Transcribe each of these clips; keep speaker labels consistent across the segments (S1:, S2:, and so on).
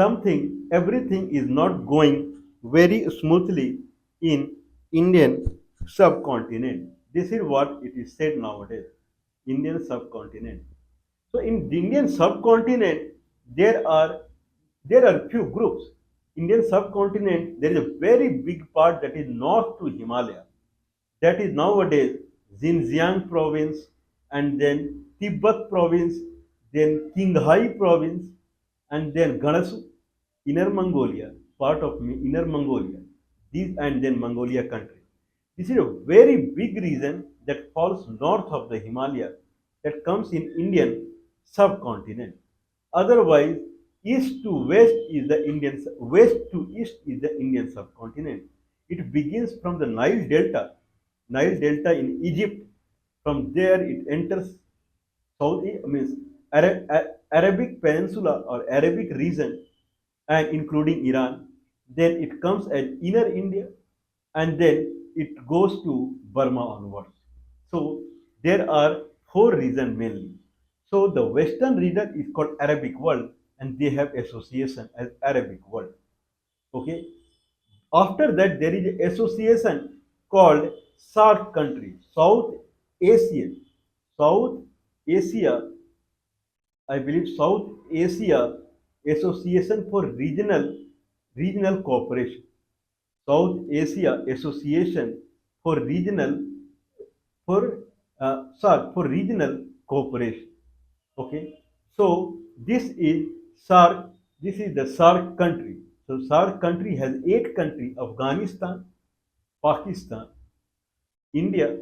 S1: everything is not going very smoothly in Indian subcontinent. This is what it is said nowadays. Indian subcontinent. So in the Indian subcontinent, there are there are few groups. Indian subcontinent, there is a very big part that is north to Himalaya. That is nowadays Xinjiang province, and then Tibet province, then Qinghai province, and then Gansu, Inner Mongolia, part of Inner Mongolia, these and then Mongolia country. This is a very big region that falls north of the Himalaya that comes in Indian subcontinent. Otherwise, east to west is the Indian, west to east is the Indian subcontinent. It begins from the Nile Delta in Egypt. From there, it enters Saudi, means Arabic Peninsula or Arabic region, and including Iran. Then it comes as inner India, and then it goes to Burma onwards. So there are four regions mainly. So the western region is called Arabic world, and they have association as Arabic world. Okay. After that, there is an association called SAARC country, South Asian, South Asia, I believe South Asia Association for Regional Cooperation, South Asia Association for Regional for SAARC for Regional Cooperation. Okay, so this is SAARC. This is the SAARC country. So SAARC country has eight countries: Afghanistan, Pakistan, India,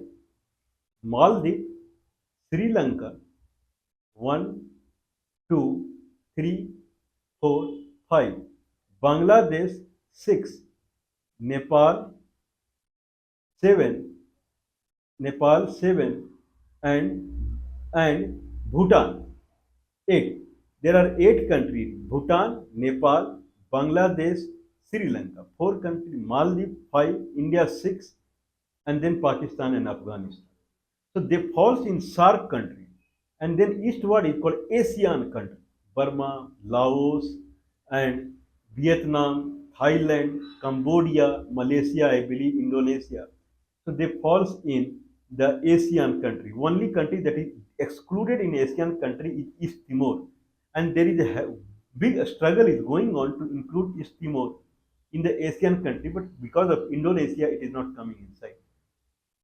S1: Maldives, Sri Lanka, one, two, three, four, five, Bangladesh, six, Nepal, seven, Nepal, seven, and Bhutan, eight. There are eight countries: Bhutan, Nepal, Bangladesh, Sri Lanka, four countries: Maldives, five, India, six, and then Pakistan and Afghanistan. So they falls in SAARC country, and then eastward is called ASEAN country: Burma, Laos, and Vietnam, Thailand, Cambodia, Malaysia, I believe, Indonesia. So they falls in the ASEAN country. Only country that is excluded in ASEAN country is East Timor, and there is a big struggle is going on to include East Timor in the ASEAN country, but because of Indonesia, it is not coming inside.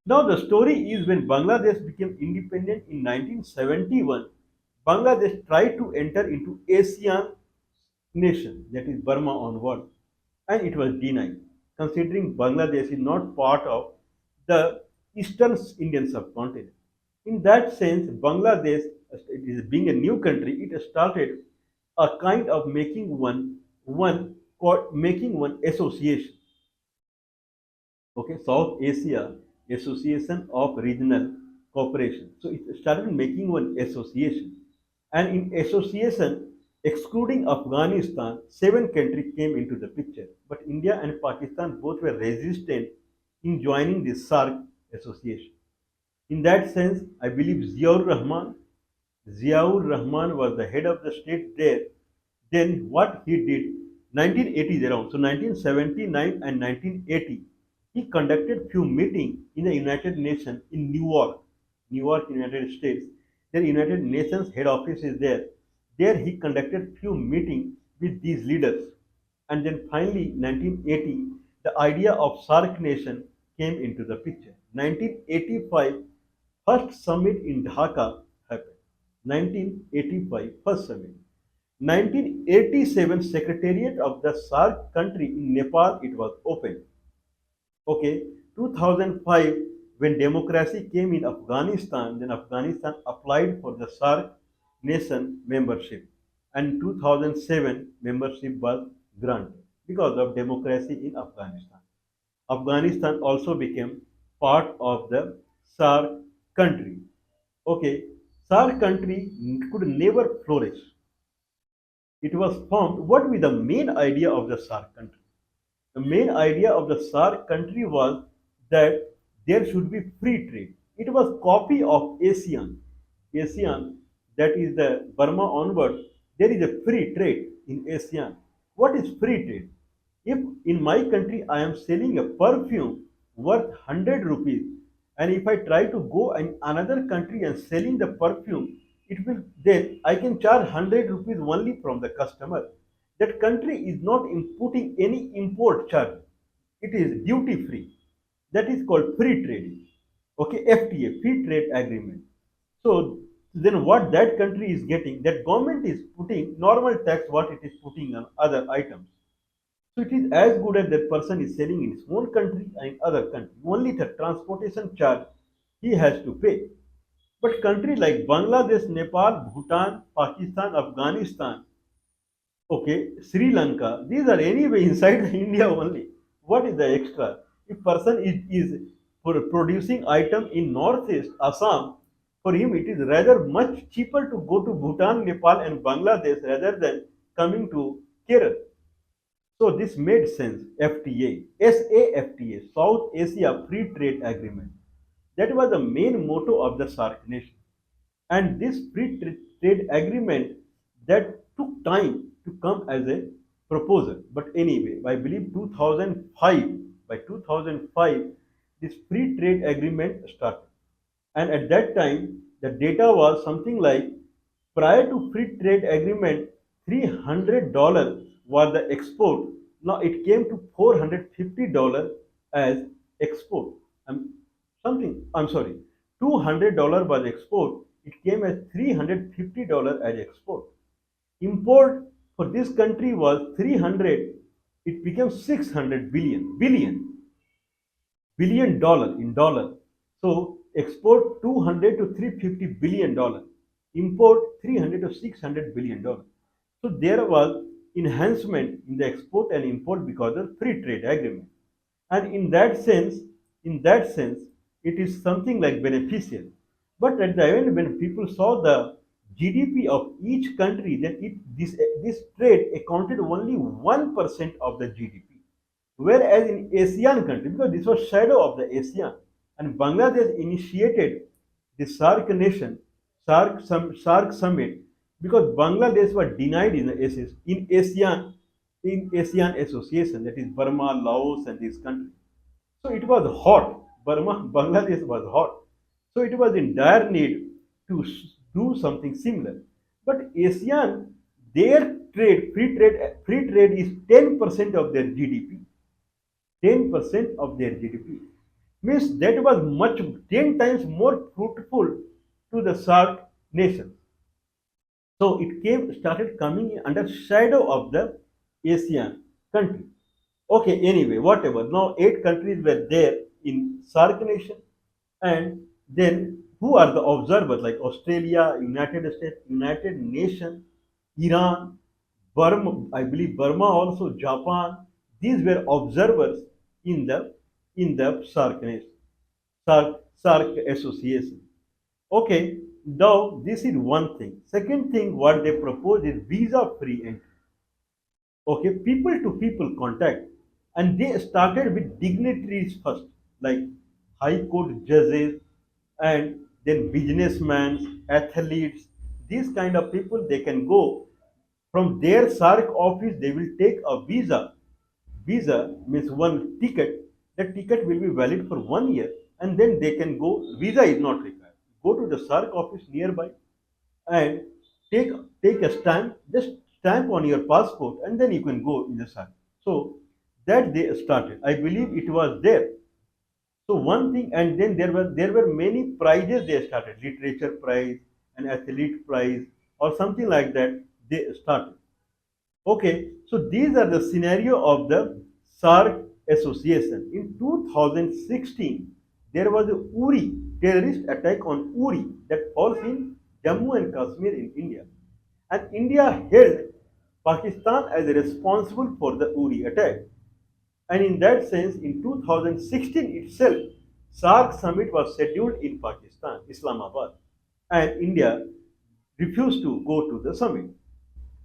S1: Now, the story is when Bangladesh became independent in 1971, Bangladesh tried to enter into ASEAN nation, that is Burma onward, and it was denied, considering Bangladesh is not part of the Eastern Indian subcontinent. In that sense, Bangladesh, it is being a new country, it started a kind of making one association. Okay, South Asia Association of Regional Cooperation. So it started making one association, and in association, excluding Afghanistan, seven countries came into the picture. But India and Pakistan both were resistant in joining the SAARC association. In that sense, I believe Ziaur Rahman was the head of the state there. Then what he did, 1980s around, so 1979 and 1980, he conducted few meetings in the United Nations in Newark, United States. The United Nations head office is there. There he conducted few meetings with these leaders. And then finally, 1980, the idea of SAARC nation came into the picture. 1985, first summit in Dhaka happened. 1985, first summit. 1987, secretariat of the SAARC country in Nepal, it was opened. Okay, 2005, when democracy came in Afghanistan, then Afghanistan applied for the SAARC nation membership, and 2007 membership was granted because of democracy in Afghanistan. Afghanistan also became part of the SAARC country. Okay, SAARC country could never flourish. It was formed. What was the main idea of the SAARC country? The main idea of the SAARC country was that there should be free trade. It was copy of ASEAN. ASEAN, that is the Burma onward, there is a free trade in ASEAN. What is free trade? If in my country I am selling a perfume worth 100 rupees, and if I try to go in another country and selling the perfume, it will then I can charge 100 rupees only from the customer. That country is not inputting any import charge. It is duty free. That is called free trade. Okay, FTA, free trade agreement. So then what that country is getting, that government is putting normal tax what it is putting on other items. So it is as good as that person is selling in his own country and in other country. Only the transportation charge he has to pay. But countries like Bangladesh, Nepal, Bhutan, Pakistan, Afghanistan, okay, Sri Lanka, these are anyway inside India only. What is the extra? If person is for producing item in northeast Assam, for him it is rather much cheaper to go to Bhutan, Nepal and Bangladesh rather than coming to Kerala. So this made sense. FTA, SAFTA, South Asia Free Trade Agreement. That was the main motto of the SAARC nation. And this trade agreement that took time to come as a proposal. But anyway, I believe 2005, by 2005, this free trade agreement started. And at that time, the data was something like prior to free trade agreement, $300 was the export. Now it came to $450 as export. Um, I'm sorry, $200 was export. It came as $350 as export. Import for this country was 300. It became 600 billion dollar in dollar. So export 200 to 350 billion dollar, import 300 to 600 billion dollar. So there was enhancement in the export and import because of free trade agreement. And in that sense, it is something like beneficial. But at the end, when people saw the GDP of each country, then this trade accounted only 1% of the GDP. Whereas in ASEAN country, because this was shadow of the ASEAN, and Bangladesh initiated the SAARC nation, SAARC summit, because Bangladesh was denied in the ASEAN association, that is Burma, Laos, and these countries. So it was hot. Bangladesh was hot. So it was in dire need to do something similar. But ASEAN, their free trade is 10% of their GDP. 10% of their GDP. Means that was much 10 times more fruitful to the SAARC nations. So it started coming under shadow of the ASEAN country. Okay, anyway, whatever. Now 8 countries were there in SAARC nation, and then who are the observers like Australia, United States, United Nations, Iran, Burma, I believe Burma also, Japan. These were observers in the SAARC nation, SAARC association. Okay, now this is one thing. Second thing, what they propose is visa-free entry. Okay, people to people contact, and they started with dignitaries first, like high court judges, and then businessmen, athletes, these kind of people. They can go from their SARC office, they will take a visa means one ticket. That ticket will be valid for 1 year, and then they can go. Visa is not required. Go to the SARC office nearby and take take a stamp, just stamp on your passport, and then you can go in the sun. So that they started, I believe it was there. So one thing, and then there were many prizes they started, literature prize, an athlete prize, or something like that they started. Okay, so these are the scenario of the SAARC association. In 2016, there was a Uri terrorist attack on Uri that falls in Jammu and Kashmir in India, and India held Pakistan as responsible for the Uri attack. And in that sense, in 2016 itself, SAARC summit was scheduled in Pakistan, Islamabad, and India refused to go to the summit,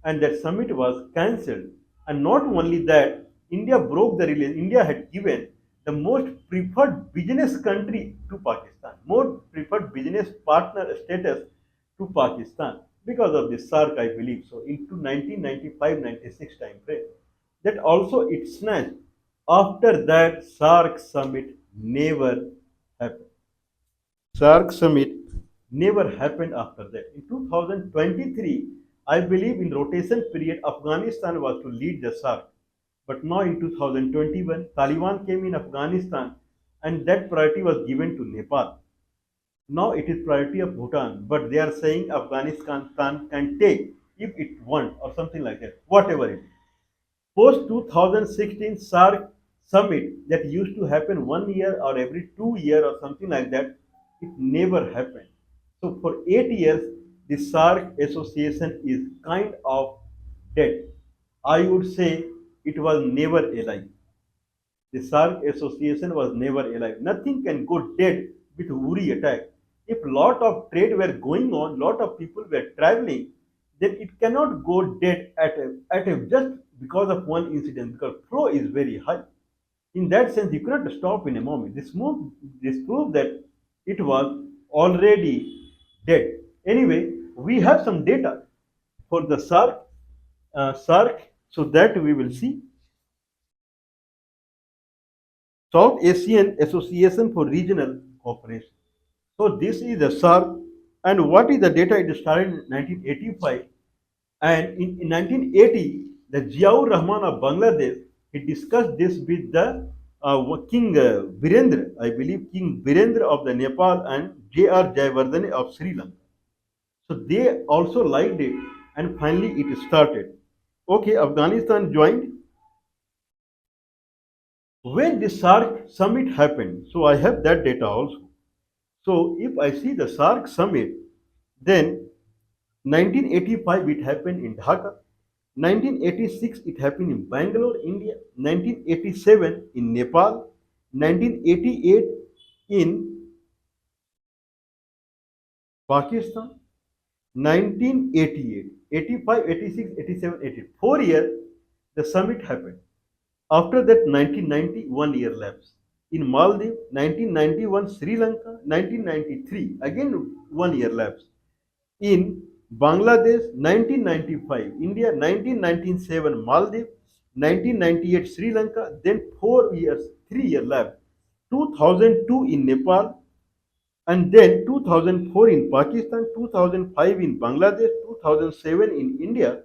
S1: and that summit was cancelled. And not only that, India broke the relation. India had given the most preferred business country to Pakistan, more preferred business partner status to Pakistan because of the SAARC, I believe so, into 1995-96 time frame. that also it snatched. After that, SAARC summit never happened. SAARC summit never happened after that. In 2023, I believe in rotation period, Afghanistan was to lead the SAARC. But now in 2021, Taliban came in Afghanistan and that priority was given to Nepal. Now it is priority of Bhutan, but they are saying Afghanistan can take if it wants or something like that, whatever it is. Post 2016 SAARC summit that used to happen 1 year or every 2 year or something like that, it never happened. So for 8 years, the SAARC association is kind of dead. I would say it was never alive. The SAARC association was never alive. Nothing can go dead with Uri attack. If lot of trade were going on, lot of people were traveling, then it cannot go dead at a just because of one incident because flow is very high. In that sense, you cannot stop in a moment. This proves that it was already dead. Anyway, we have some data for the SAARC, so that we will see. South Asian Association for Regional Cooperation. So this is the SAARC, and what is the data? It started in 1985, and in 1980, the Ziaur Rahman of Bangladesh he discussed this with the King Birendra, I believe King Birendra of the Nepal and J.R. Jayawardene of Sri Lanka. So they also liked it, and finally it started. Okay, Afghanistan joined when the SAARC summit happened. So I have that data also. So if I see the SAARC summit, then 1985 it happened in Dhaka, 1986 it happened in Bangalore, India, 1987 in Nepal, 1988 in Pakistan, 1988, 85, 86, 87, 88. 4 years the summit happened. After that, 1990, 1 year lapse. In Maldives, 1991, Sri Lanka, 1993, again 1 year lapse. In Bangladesh, 1995, India, 1997, Maldives, 1998, Sri Lanka, then 4 years, 3 year lapse. 2002 in Nepal, and then 2004 in Pakistan, 2005 in Bangladesh, 2007 in India,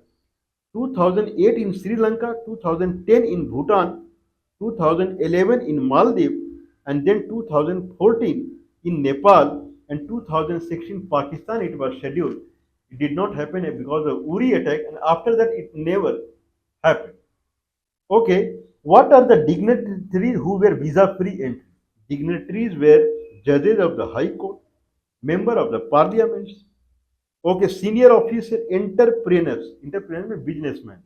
S1: 2008 in Sri Lanka, 2010 in Bhutan, 2011 in Maldives, and then 2014 in Nepal, and 2016 Pakistan it was scheduled. It did not happen because of Uri attack, and after that it never happened. Okay, what are the dignitaries who were visa-free entry? Dignitaries were judges of the High Court, member of the parliaments, okay, senior officer, entrepreneurs, businessmen,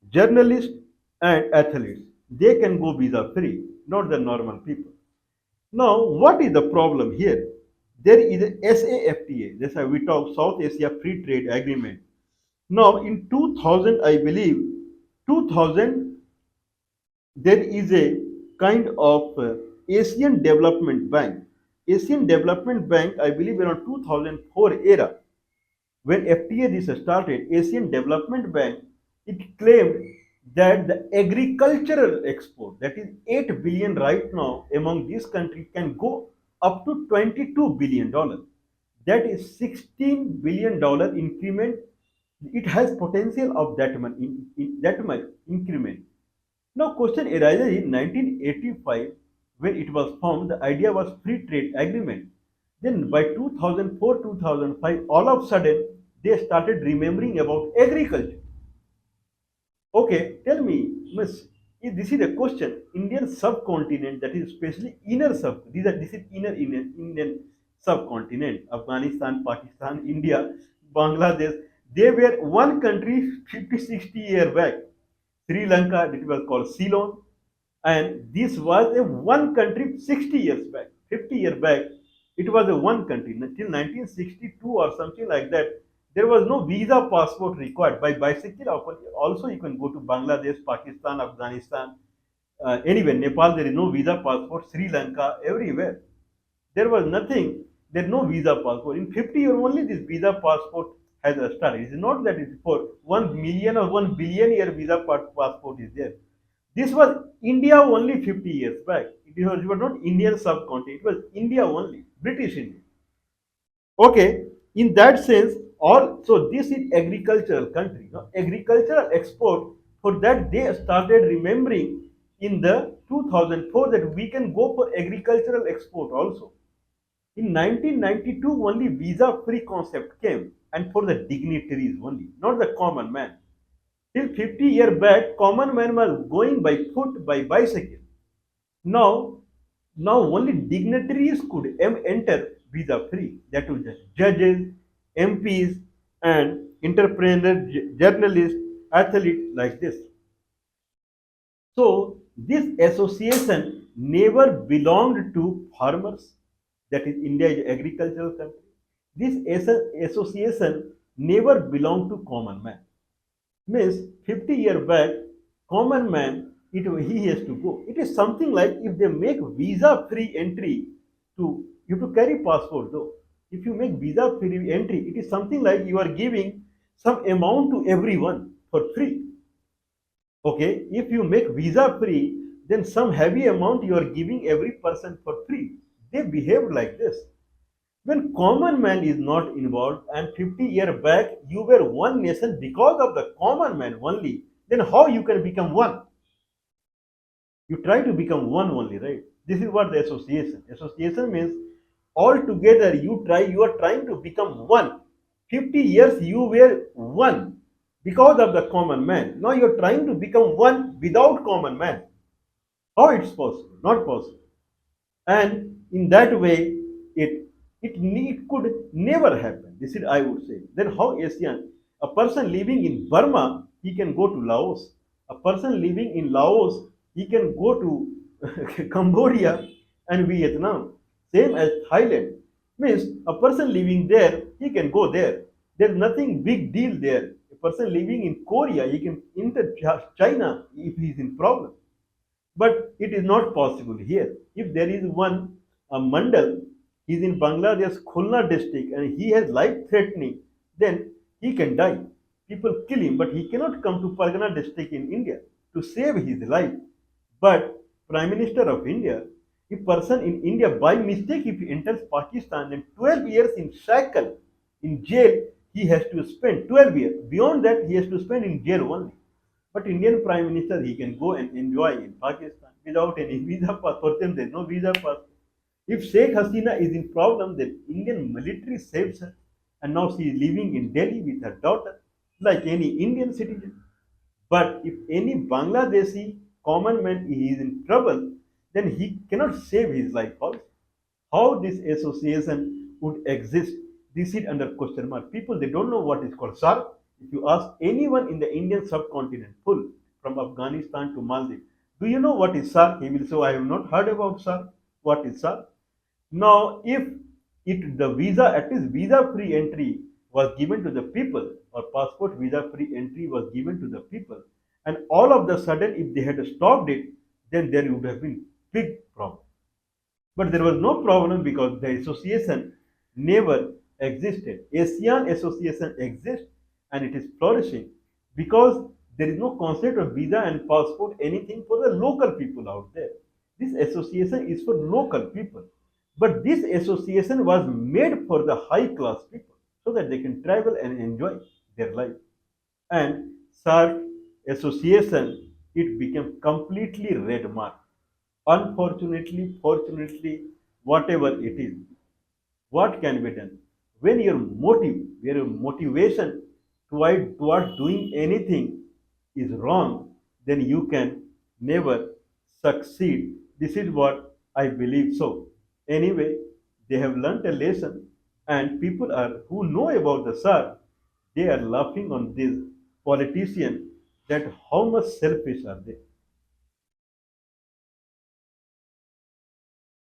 S1: journalists and athletes. They can go visa free, not the normal people. Now, what is the problem here? There is a SAFTA, that's why we talk South Asia Free Trade Agreement. Now, in 2000, I believe, 2000, there is a kind of Asian Development Bank. Asian Development Bank, I believe, around 2004 era, when FTA this started, Asian Development Bank, it claimed that the agricultural export, that is 8 billion right now among these countries, can go up to $22 billion. That is $16 billion increment. It has potential of that much, that much increment. Now, question arises in 1985 when it was formed. The idea was free trade agreement. Then by 2004 2005, all of a sudden they started remembering about agriculture. Okay, tell me, Miss, if this is a question. Indian subcontinent, that is especially inner sub. This is inner Indian subcontinent. Afghanistan, Pakistan, India, Bangladesh. They were one country 50, 60 years back. Sri Lanka, it was called Ceylon, and this was a one country 60 years back, 50 years back. It was a one country till 1962 or something like that. There was no visa passport required. By bicycle, also you can go to Bangladesh, Pakistan, Afghanistan, anywhere. Nepal, there is no visa passport. Sri Lanka, everywhere. There was nothing. There no visa passport. In 50 years only this visa passport has started. It's not that it's for 1 million or 1 billion year visa passport is there. This was India only 50 years back. It was not Indian subcontinent. It was India only, British India. Okay, in that sense, all so this is agricultural country. No? Agricultural export. For that, they started remembering in the 2004 that we can go for agricultural export also. In 1992, only visa-free concept came, and for the dignitaries only, not the common man. Till 50 years back, common man was going by foot, by bicycle. Now, now only dignitaries could enter visa free. That was just judges, MPs, and entrepreneurs, journalists, athletes like this. So this association never belonged to farmers. That is, India is an agricultural country. This association never belonged to common man. Means 50 years back, common man, he has to go. It is something like if they make visa free entry to you have to carry passport though. If you make visa free entry, it is something like you are giving some amount to everyone for free. Okay, if you make visa free, then some heavy amount you are giving every person for free. They behave like this. When common man is not involved and 50 years back you were one nation because of the common man only, then how you can become one? You try to become one only, right? This is what the association. Association means all together you are trying to become one. 50 years you were one because of the common man. Now you are trying to become one without common man. How it's possible? Not possible. And in that way, it could never happen. This is I would say. Then how ASEAN? A person living in Burma, he can go to Laos. A person living in Laos, he can go to Cambodia and Vietnam. Same as Thailand. Means a person living there, he can go there. There's nothing big deal there. A person living in Korea, he can enter China if he's in problem. But it is not possible here. If there is one a Mandal, he is in Bangladesh, Khulna district, and he has life threatening, then he can die. People kill him, but he cannot come to Pargana district in India to save his life. But Prime Minister of India, a person in India by mistake, if he enters Pakistan, then 12 years in shackle, in jail, he has to spend 12 years. Beyond that, he has to spend in jail only. But Indian Prime Minister, he can go and enjoy in Pakistan without any visa pass. For them, there's no visa pass. If Sheikh Hasina is in problem, then Indian military saves her. And now she is living in Delhi with her daughter, like any Indian citizen. But if any Bangladeshi common man is in trouble, then he cannot save his life also. How this association would exist, this is under question mark. People, they don't know what is called SAARC. If you ask anyone in the Indian subcontinent, full from Afghanistan to Maldives, do you know what is SAARC? He will say, I have not heard about SAARC. What is SAARC? Now, if the visa, at least visa free entry was given to the people, or passport visa free entry was given to the people, and all of the sudden, if they had stopped it, then there would have been big problem. But there was no problem because the association never existed. ASEAN association exists and it is flourishing because there is no concept of visa and passport, anything for the local people out there. This association is for local people. But this association was made for the high class people so that they can travel and enjoy their life. And SAARC association, it became completely red mark. Unfortunately, fortunately, whatever it is, what can be done? When your motivation toward doing anything is wrong, then you can never succeed. This is what I believe so. Anyway, they have learnt a lesson, and people are who know about the SAR, they are laughing on this politician that how much selfish are they?